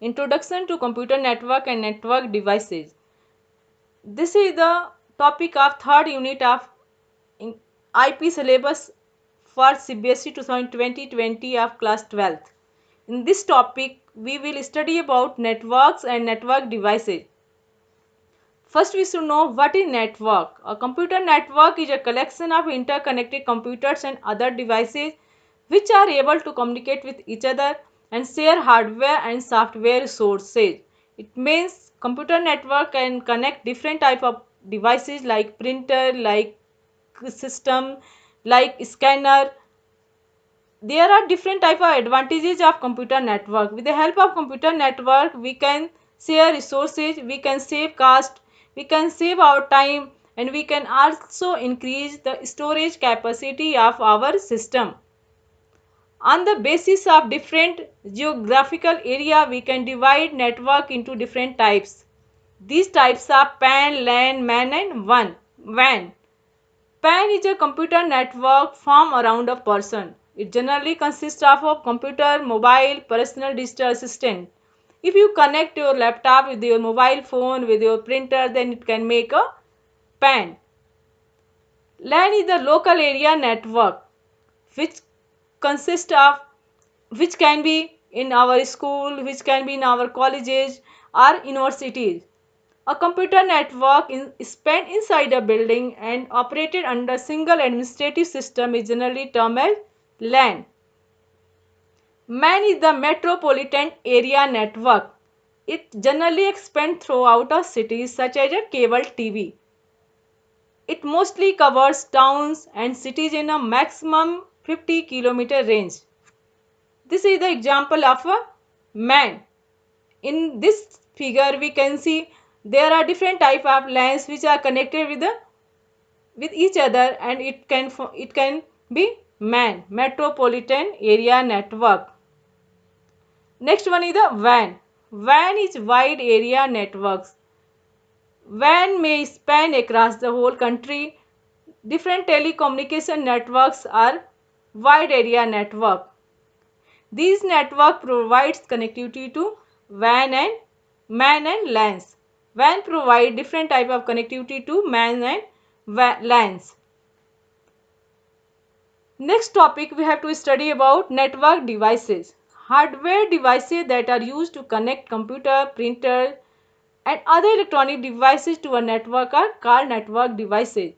Introduction to Computer Network and Network Devices. This is the topic of third unit of IP syllabus for CBSE 2020 of class 12th. In this topic, we will study about networks and network devices. First, we should know what is network. A computer network is a collection of interconnected computers and other devices which are able to communicate with each other and share hardware and software resources. It means computer network can connect different type of devices like printer, like system, like scanner. There are different type of advantages of computer network. With the help of computer network, we can share resources, we can save cost, we can save our time, and we can also increase the storage capacity of our system. On the basis of different geographical area, we can divide network into different types. These types are PAN, LAN, MAN and WAN. PAN is a computer network formed around a person. It generally consists of a computer, mobile, personal digital assistant. If you connect your laptop with your mobile phone, with your printer, then it can make a PAN. LAN is the local area network which consists of which can be in our school, which can be in our colleges or universities. A computer network is spent inside a building and operated under single administrative system is generally termed as LAN. MAN is the metropolitan area network. It generally expands throughout a city such as a cable TV. It mostly covers towns and cities in a maximum 50-kilometer range. This is the example of a MAN. In this figure we can see there are different type of LANs which are connected with each other, and it can be MAN, metropolitan area network. Next one is the WAN. WAN is wide area networks. WAN may span across the whole country. Different telecommunication networks are wide area network. These network provides connectivity to WAN and MAN and LANs. WAN provide different type of connectivity to MAN and LANs. Next topic we have to study about network devices. Hardware devices that are used to connect computer, printer and other electronic devices to a network are called network devices.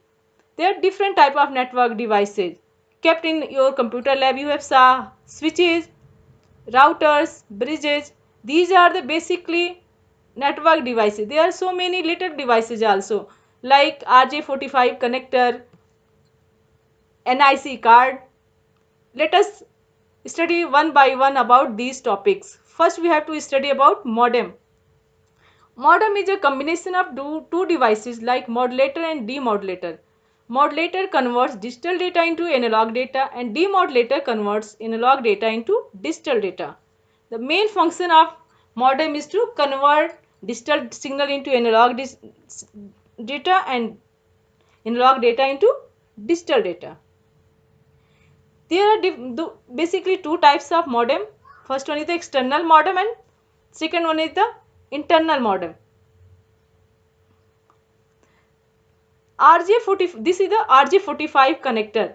There are different type of network devices. Kept in your computer lab you have saw switches, routers, bridges. These are the basically network devices. There are so many little devices also like RJ45 connector, NIC card. Let us study one by one about these topics. First we have to study about modem. Modem is a combination of two devices like modulator and demodulator. Modulator converts digital data into analog data and demodulator converts analog data into digital data. The main function of modem is to convert digital signal into analog data and analog data into digital data. There are basically two types of modem. First one is the external modem and second one is the internal modem. This is the RJ45 connector.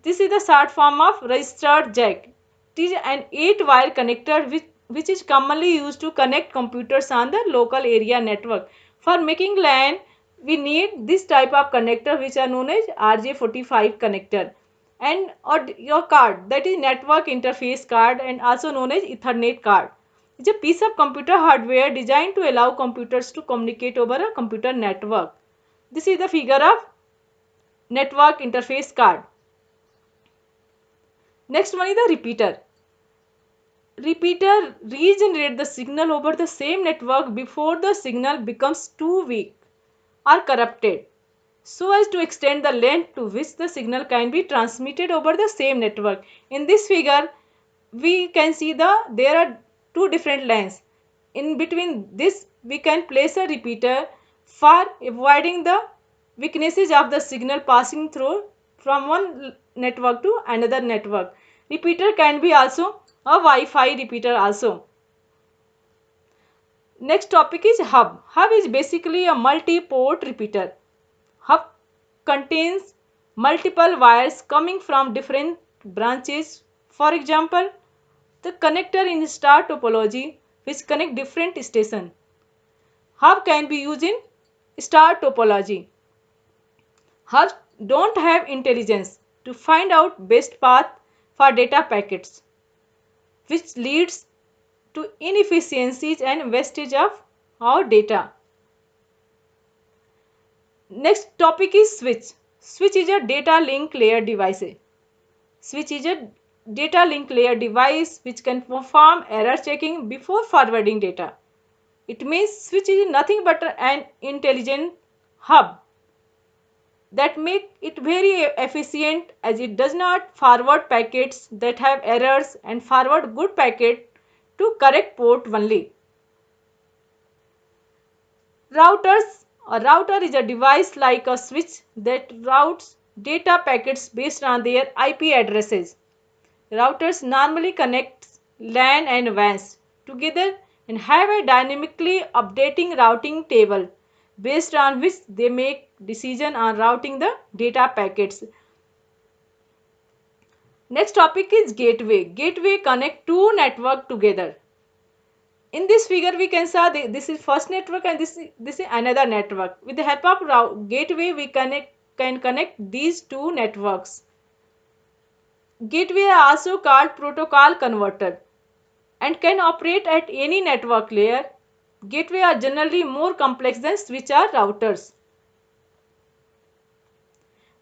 This is the short form of registered jack. It is an 8-wire connector which is commonly used to connect computers on the local area network. For making LAN, we need this type of connector which are known as RJ45 connector. And or your card, that is network interface card and also known as Ethernet card. It's a piece of computer hardware designed to allow computers to communicate over a computer network. This is the figure of network interface card. Next one is the repeater. Repeater regenerates the signal over the same network before the signal becomes too weak or corrupted, so as to extend the length to which the signal can be transmitted over the same network. In this figure, we can see there are two different lines. In between this, we can place a repeater for avoiding the weaknesses of the signal passing through from one network to another network. Repeater can be also a Wi-Fi repeater also. Next topic is hub. Hub is basically a multi-port repeater. Hub contains multiple wires coming from different branches. For example, the connector in star topology which connect different stations. Hub can be used in star topology. Hubs don't have intelligence to find out best path for data packets, which leads to inefficiencies and wastage of our data. Next topic is switch. Switch is a data link layer device. Switch is a data link layer device which can perform error checking before forwarding data. It means switch is nothing but an intelligent hub that make it very efficient as it does not forward packets that have errors and forward good packet to correct port only. Routers. A router is a device like a switch that routes data packets based on their IP addresses. Routers normally connect LAN and WANs together and have a dynamically updating routing table based on which they make decision on routing the data packets. Next topic is gateway. Gateway connect two network together. In this figure we can see this is first network and this is another network. With the help of gateway we can connect these two networks. Gateway are also called protocol converter and can operate at any network layer. Gateway are generally more complex than switch or routers.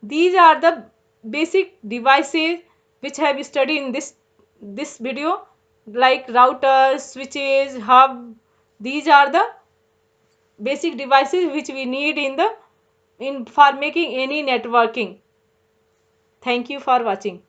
These are the basic devices which I have studied in this video, like routers, switches, hub. These are the basic devices which we need in for making any networking. Thank you for watching.